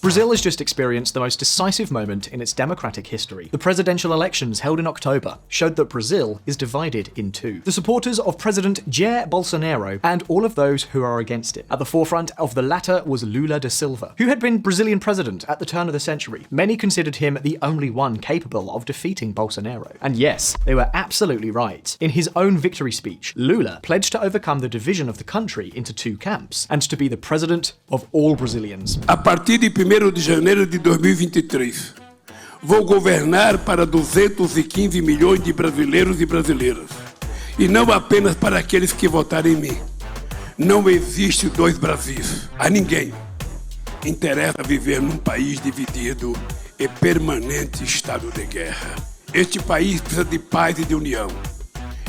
Brazil has just experienced the most decisive moment in its democratic history. The presidential elections held in October showed that Brazil is divided in two. The supporters of President Jair Bolsonaro and all of those who are against it. At the forefront of the latter was Lula da Silva, who had been Brazilian president at the turn of the century. Many considered him the only one capable of defeating Bolsonaro. And yes, they were absolutely right. In his own victory speech, Lula pledged to overcome the division of the country into two camps and to be the president of all Brazilians. A partir de 1º de janeiro de 2023, vou governar para 215 milhões de brasileiros e brasileiras. E não apenas para aqueles que votaram em mim. Não existe dois Brasis. A ninguém interessa viver num país dividido e permanente estado de guerra. Este país precisa de paz e de união.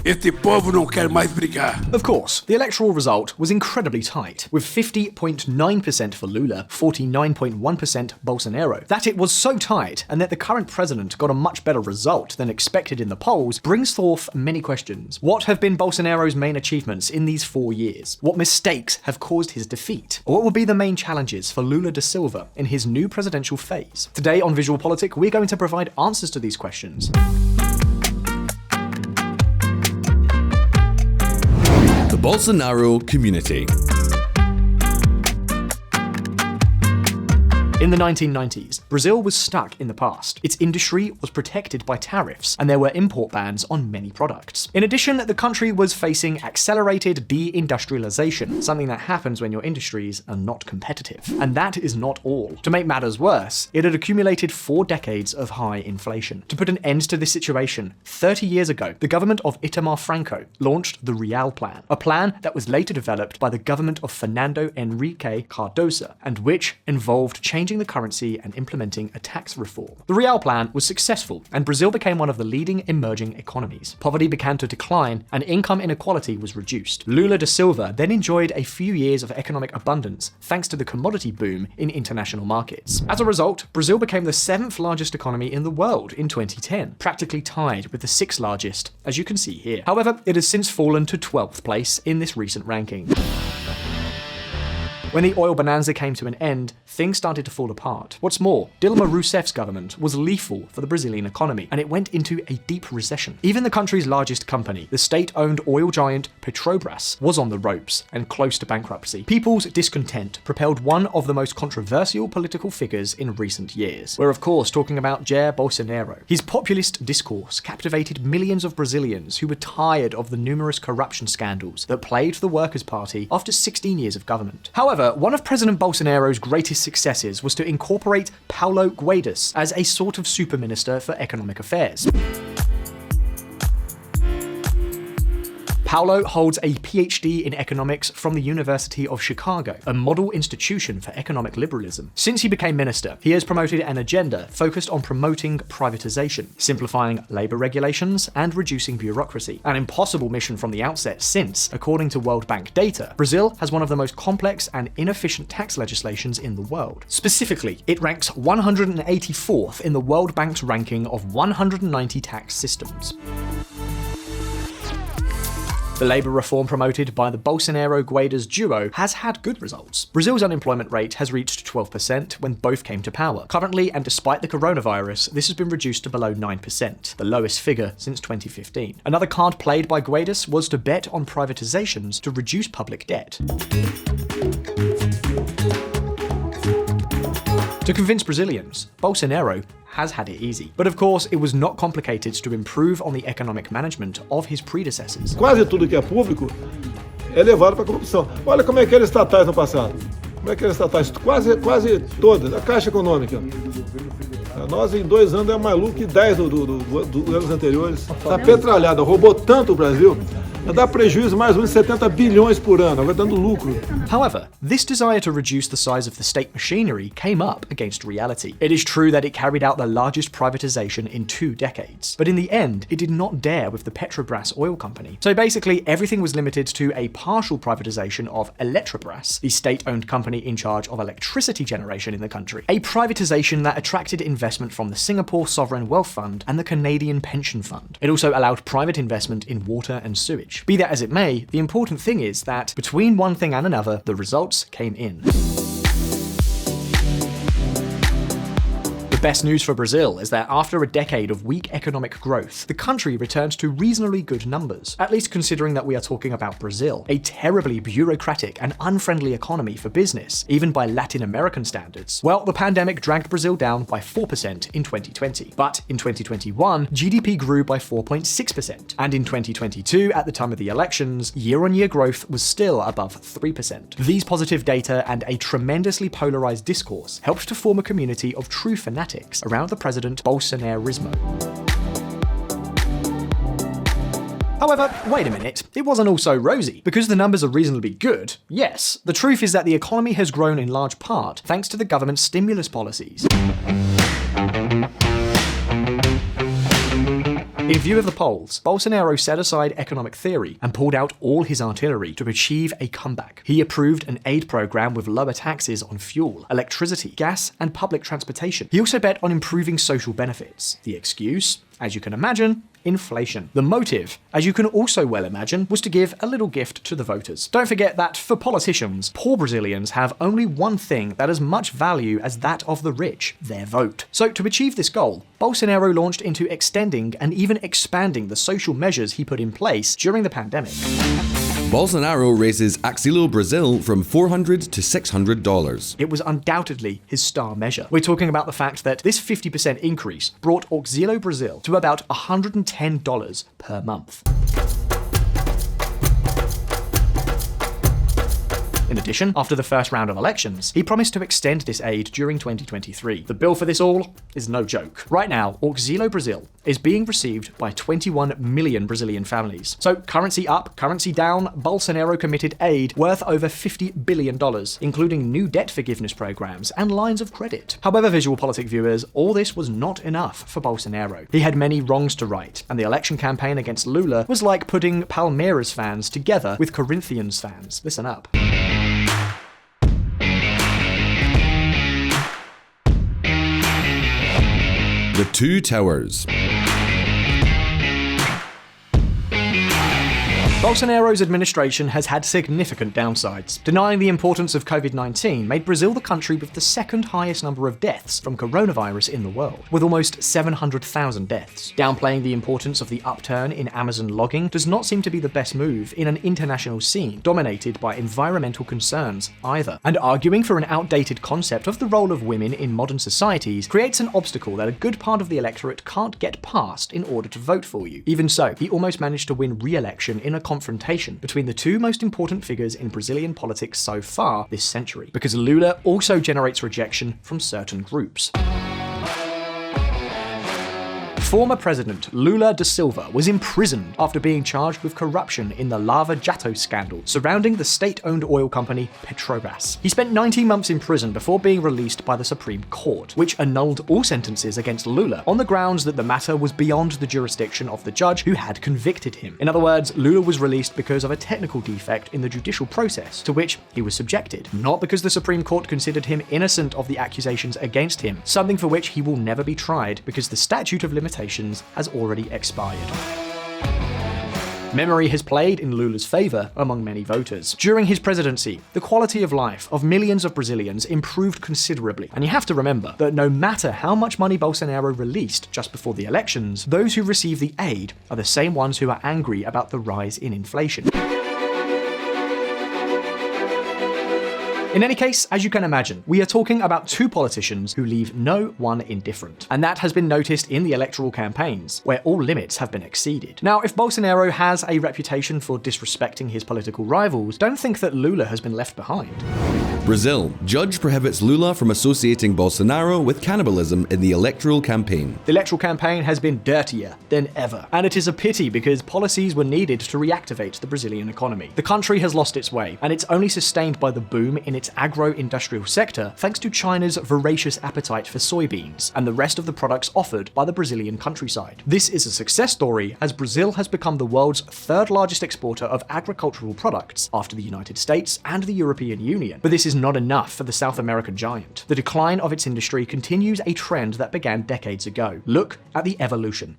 Este povo não quer mais brigar. Of course, the electoral result was incredibly tight, with 50.9% for Lula, 49.1% Bolsonaro. That it was so tight, and that the current president got a much better result than expected in the polls, brings forth many questions. What have been Bolsonaro's main achievements in these 4 years? What mistakes have caused his defeat? Or what will be the main challenges for Lula da Silva in his new presidential phase? Today on VisualPolitik, we're going to provide answers to these questions. The Bolsonaro community. In the 1990s, Brazil was stuck in the past. Its industry was protected by tariffs, and there were import bans on many products. In addition, the country was facing accelerated deindustrialization, something that happens when your industries are not competitive. And that is not all. To make matters worse, it had accumulated 4 decades of high inflation. To put an end to this situation, 30 years ago, the government of Itamar Franco launched the Real Plan, a plan that was later developed by the government of Fernando Henrique Cardoso, and which involved changing the currency and implementing a tax reform. The Real Plan was successful, and Brazil became one of the leading emerging economies. Poverty began to decline, and income inequality was reduced. Lula da Silva then enjoyed a few years of economic abundance thanks to the commodity boom in international markets. As a result, Brazil became the 7th largest economy in the world in 2010, practically tied with the 6th largest, as you can see here. However, it has since fallen to 12th place in this recent ranking. When the oil bonanza came to an end, things started to fall apart. What's more, Dilma Rousseff's government was lethal for the Brazilian economy, and it went into a deep recession. Even the country's largest company, the state-owned oil giant Petrobras, was on the ropes and close to bankruptcy. People's discontent propelled one of the most controversial political figures in recent years. We're of course talking about Jair Bolsonaro. His populist discourse captivated millions of Brazilians who were tired of the numerous corruption scandals that plagued the Workers' Party after 16 years of government. However, one of President Bolsonaro's greatest successes was to incorporate Paulo Guedes as a sort of super minister for economic affairs. Paulo holds a PhD in economics from the University of Chicago, a model institution for economic liberalism. Since he became minister, he has promoted an agenda focused on promoting privatization, simplifying labor regulations, and reducing bureaucracy. An impossible mission from the outset since, according to World Bank data, Brazil has one of the most complex and inefficient tax legislations in the world. Specifically, it ranks 184th in the World Bank's ranking of 190 tax systems. The labour reform promoted by the Bolsonaro-Guedes duo has had good results. Brazil's unemployment rate has reached 12% when both came to power. Currently, and despite the coronavirus, this has been reduced to below 9%, the lowest figure since 2015. Another card played by Guedes was to bet on privatizations to reduce public debt. To convince Brazilians, Bolsonaro has had it easy. But of course, it was not complicated to improve on the economic management of his predecessors. Quase tudo que é público é levado para a corrupção. Olha como é que eram estatais no passado. Como é que eram estatais? Quase todas. A Caixa Econômica. Nós em 2 anos é mais lucro que 10 dos anos anteriores. Está petralhada, roubou tanto o Brasil. Dá prejuízo mais ou menos 70 bilhões por ano, agora dando lucro. However, this desire to reduce the size of the state machinery came up against reality. It is true that it carried out the largest privatization in 2 decades, but in the end, it did not dare with the Petrobras oil company. So basically, everything was limited to a partial privatization of Eletrobras, the state-owned company in charge of electricity generation in the country. A privatization that attracted investment from the Singapore Sovereign Wealth Fund and the Canadian Pension Fund. It also allowed private investment in water and sewage. Be that as it may, the important thing is that between one thing and another, the results came in. best news for Brazil is that after a decade of weak economic growth, the country returns to reasonably good numbers, at least considering that we are talking about Brazil, a terribly bureaucratic and unfriendly economy for business, even by Latin American standards. Well, the pandemic dragged Brazil down by 4% in 2020, but in 2021, GDP grew by 4.6%, and in 2022, at the time of the elections, year-on-year growth was still above 3%. These positive data and a tremendously polarized discourse helped to form a community of true fanatics around the president Bolsonarismo. However, wait a minute, it wasn't all so rosy. Because the numbers are reasonably good, yes, the truth is that the economy has grown in large part thanks to the government's stimulus policies. In view of the polls, Bolsonaro set aside economic theory and pulled out all his artillery to achieve a comeback. He approved an aid program with lower taxes on fuel, electricity, gas, and public transportation. He also bet on improving social benefits. The excuse? As you can imagine, inflation. The motive, as you can also well imagine, was to give a little gift to the voters. Don't forget that, for politicians, poor Brazilians have only one thing that has much value as that of the rich: their vote. So to achieve this goal, Bolsonaro launched into extending and even expanding the social measures he put in place during the pandemic. Bolsonaro raises Auxílio Brasil from $400 to $600. It was undoubtedly his star measure. We're talking about the fact that this 50% increase brought Auxílio Brasil to about $110 per month. In addition, after the first round of elections, he promised to extend this aid during 2023. The bill for this all is no joke. Right now, Auxílio Brasil is being received by 21 million Brazilian families. So currency up, currency down, Bolsonaro committed aid worth over $50 billion, including new debt forgiveness programs and lines of credit. However, VisualPolitik viewers, all this was not enough for Bolsonaro. He had many wrongs to right, and the election campaign against Lula was like putting Palmeiras fans together with Corinthians fans. Listen up. The Two Towers. Bolsonaro's administration has had significant downsides. Denying the importance of COVID-19 made Brazil the country with the second highest number of deaths from coronavirus in the world, with almost 700,000 deaths. Downplaying the importance of the upturn in Amazon logging does not seem to be the best move in an international scene dominated by environmental concerns either. And arguing for an outdated concept of the role of women in modern societies creates an obstacle that a good part of the electorate can't get past in order to vote for you. Even so, he almost managed to win re-election in a confrontation between the two most important figures in Brazilian politics so far this century, because Lula also generates rejection from certain groups. Former President Lula da Silva was imprisoned after being charged with corruption in the Lava Jato scandal surrounding the state-owned oil company Petrobras. He spent 19 months in prison before being released by the Supreme Court, which annulled all sentences against Lula on the grounds that the matter was beyond the jurisdiction of the judge who had convicted him. In other words, Lula was released because of a technical defect in the judicial process to which he was subjected, not because the Supreme Court considered him innocent of the accusations against him, something for which he will never be tried because the statute of limitations has already expired. Memory has played in Lula's favor among many voters. During his presidency, the quality of life of millions of Brazilians improved considerably, and you have to remember that no matter how much money Bolsonaro released just before the elections, those who receive the aid are the same ones who are angry about the rise in inflation. In any case, as you can imagine, we are talking about two politicians who leave no one indifferent. And that has been noticed in the electoral campaigns, where all limits have been exceeded. Now, if Bolsonaro has a reputation for disrespecting his political rivals, don't think that Lula has been left behind. Brazil. Judge prohibits Lula from associating Bolsonaro with cannibalism in the electoral campaign. The electoral campaign has been dirtier than ever. And it is a pity because policies were needed to reactivate the Brazilian economy. The country has lost its way, and it's only sustained by the boom in its agro-industrial sector thanks to China's voracious appetite for soybeans and the rest of the products offered by the Brazilian countryside. This is a success story as Brazil has become the world's third largest exporter of agricultural products after the United States and the European Union. But this is not enough for the South American giant. The decline of its industry continues a trend that began decades ago. Look at the evolution.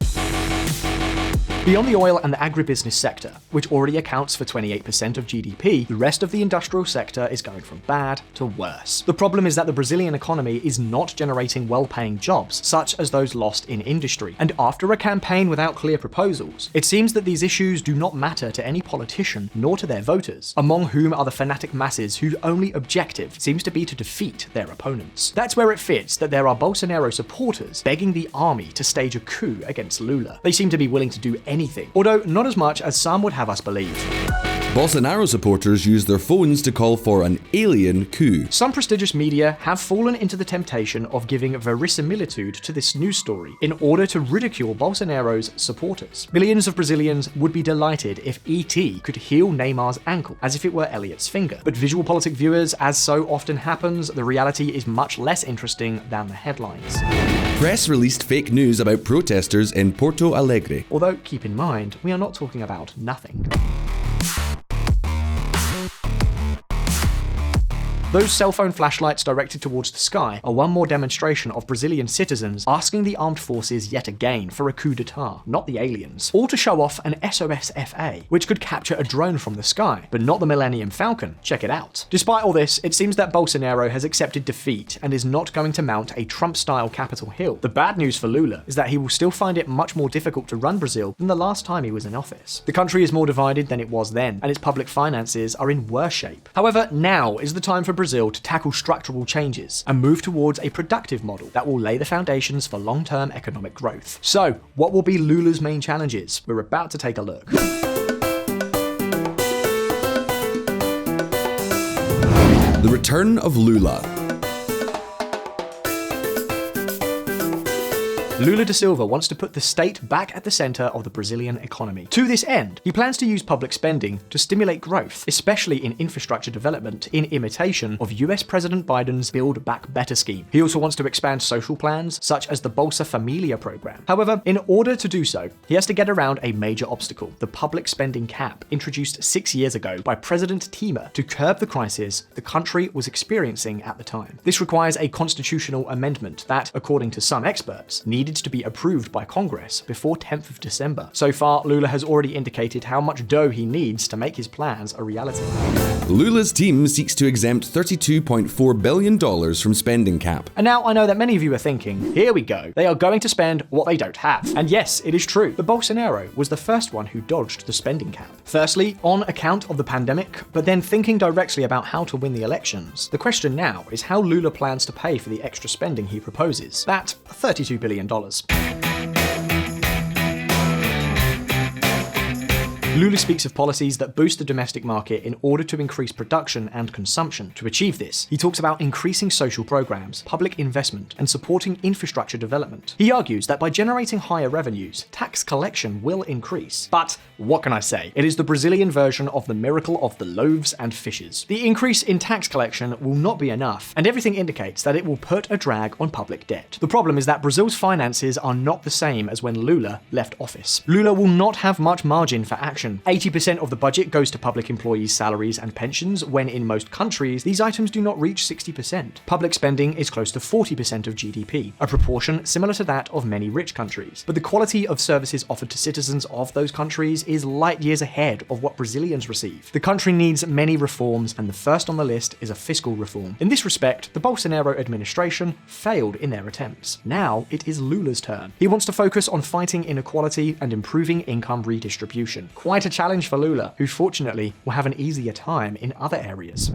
Beyond the oil and the agribusiness sector, which already accounts for 28% of GDP, the rest of the industrial sector is going from bad to worse. The problem is that the Brazilian economy is not generating well-paying jobs, such as those lost in industry. And after a campaign without clear proposals, it seems that these issues do not matter to any politician nor to their voters, among whom are the fanatic masses whose only objective seems to be to defeat their opponents. That's where it fits that there are Bolsonaro supporters begging the army to stage a coup against Lula. They seem to be willing to do anything, although not as much as some would have us believe. Bolsonaro supporters use their phones to call for an alien coup. Some prestigious media have fallen into the temptation of giving verisimilitude to this news story in order to ridicule Bolsonaro's supporters. Millions of Brazilians would be delighted if ET could heal Neymar's ankle as if it were Elliot's finger. But VisualPolitik viewers, as so often happens, the reality is much less interesting than the headlines. Press released fake news about protesters in Porto Alegre. Although, keep in mind, we are not talking about nothing. Those cell phone flashlights directed towards the sky are one more demonstration of Brazilian citizens asking the armed forces yet again for a coup d'etat, not the aliens. All to show off an SOS-FA, which could capture a drone from the sky, but not the Millennium Falcon. Check it out. Despite all this, it seems that Bolsonaro has accepted defeat and is not going to mount a Trump-style Capitol Hill. The bad news for Lula is that he will still find it much more difficult to run Brazil than the last time he was in office. The country is more divided than it was then, and its public finances are in worse shape. However, now is the time for Brazil to tackle structural changes and move towards a productive model that will lay the foundations for long-term economic growth. So, what will be Lula's main challenges? We're about to take a look. The return of Lula. Lula da Silva wants to put the state back at the center of the Brazilian economy. To this end, he plans to use public spending to stimulate growth, especially in infrastructure development, in imitation of US President Biden's Build Back Better scheme. He also wants to expand social plans, such as the Bolsa Familia program. However, in order to do so, he has to get around a major obstacle, the public spending cap, introduced 6 years ago by President Temer to curb the crisis the country was experiencing at the time. This requires a constitutional amendment that, according to some experts, needed to be approved by Congress before 10th of December. So far, Lula has already indicated how much dough he needs to make his plans a reality. Lula's team seeks to exempt $32.4 billion from spending cap. And now I know that many of you are thinking, here we go, they are going to spend what they don't have. And yes, it is true, but Bolsonaro was the first one who dodged the spending cap. Firstly, on account of the pandemic, but then thinking directly about how to win the elections. The question now is how Lula plans to pay for the extra spending he proposes. That $32 billion. Lula speaks of policies that boost the domestic market in order to increase production and consumption. To achieve this, he talks about increasing social programs, public investment, and supporting infrastructure development. He argues that by generating higher revenues, tax collection will increase. But what can I say? It is the Brazilian version of the miracle of the loaves and fishes. The increase in tax collection will not be enough, and everything indicates that it will put a drag on public debt. The problem is that Brazil's finances are not the same as when Lula left office. Lula will not have much margin for action. 80% of the budget goes to public employees' salaries and pensions, when in most countries, these items do not reach 60%. Public spending is close to 40% of GDP, a proportion similar to that of many rich countries. But the quality of services offered to citizens of those countries is light years ahead of what Brazilians receive. The country needs many reforms, and the first on the list is a fiscal reform. In this respect, the Bolsonaro administration failed in their attempts. Now it is Lula's turn. He wants to focus on fighting inequality and improving income redistribution. Quite a challenge for Lula, who fortunately will have an easier time in other areas.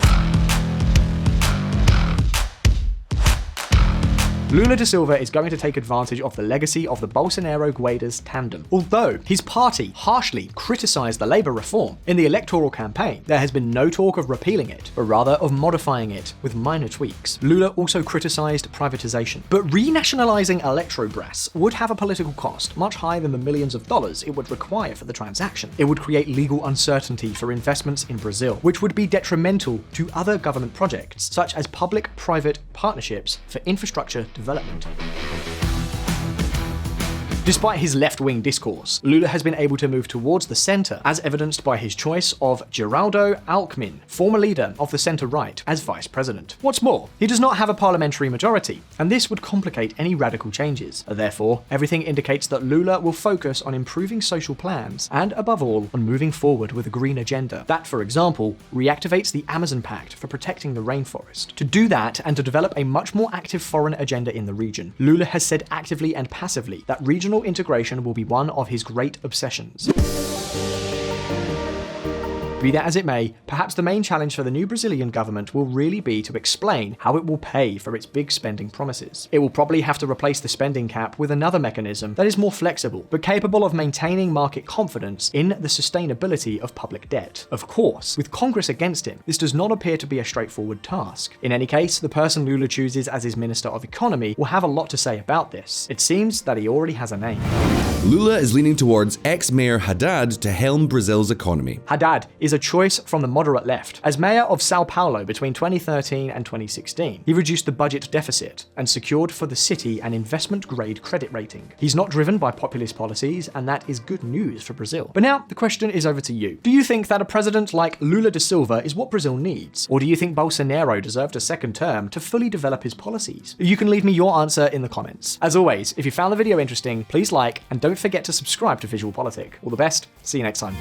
Lula da Silva is going to take advantage of the legacy of the Bolsonaro-Guedes tandem. Although his party harshly criticized the labor reform in the electoral campaign, there has been no talk of repealing it, but rather of modifying it with minor tweaks. Lula also criticized privatization, but renationalizing Eletrobras would have a political cost much higher than the millions of dollars it would require for the transaction. It would create legal uncertainty for investments in Brazil, which would be detrimental to other government projects, such as public-private partnerships for infrastructure development. Despite his left-wing discourse, Lula has been able to move towards the center, as evidenced by his choice of Geraldo Alckmin, former leader of the center-right, as vice president. What's more, he does not have a parliamentary majority, and this would complicate any radical changes. Therefore, everything indicates that Lula will focus on improving social plans, and above all, on moving forward with a green agenda that, for example, reactivates the Amazon Pact for protecting the rainforest. To do that, and to develop a much more active foreign agenda in the region, Lula has said actively and passively that regional integration will be one of his great obsessions. Be that as it may, perhaps the main challenge for the new Brazilian government will really be to explain how it will pay for its big spending promises. It will probably have to replace the spending cap with another mechanism that is more flexible, but capable of maintaining market confidence in the sustainability of public debt. Of course, with Congress against him, this does not appear to be a straightforward task. In any case, the person Lula chooses as his Minister of Economy will have a lot to say about this. It seems that he already has a name. Lula is leaning towards ex-mayor Haddad to helm Brazil's economy. Haddad is a choice from the moderate left. As mayor of Sao Paulo between 2013 and 2016, he reduced the budget deficit and secured for the city an investment-grade credit rating. He's not driven by populist policies, and that is good news for Brazil. But now, the question is over to you. Do you think that a president like Lula da Silva is what Brazil needs? Or do you think Bolsonaro deserved a second term to fully develop his policies? You can leave me your answer in the comments. As always, if you found the video interesting, please like, and don't forget to subscribe to VisualPolitik. All the best, see you next time.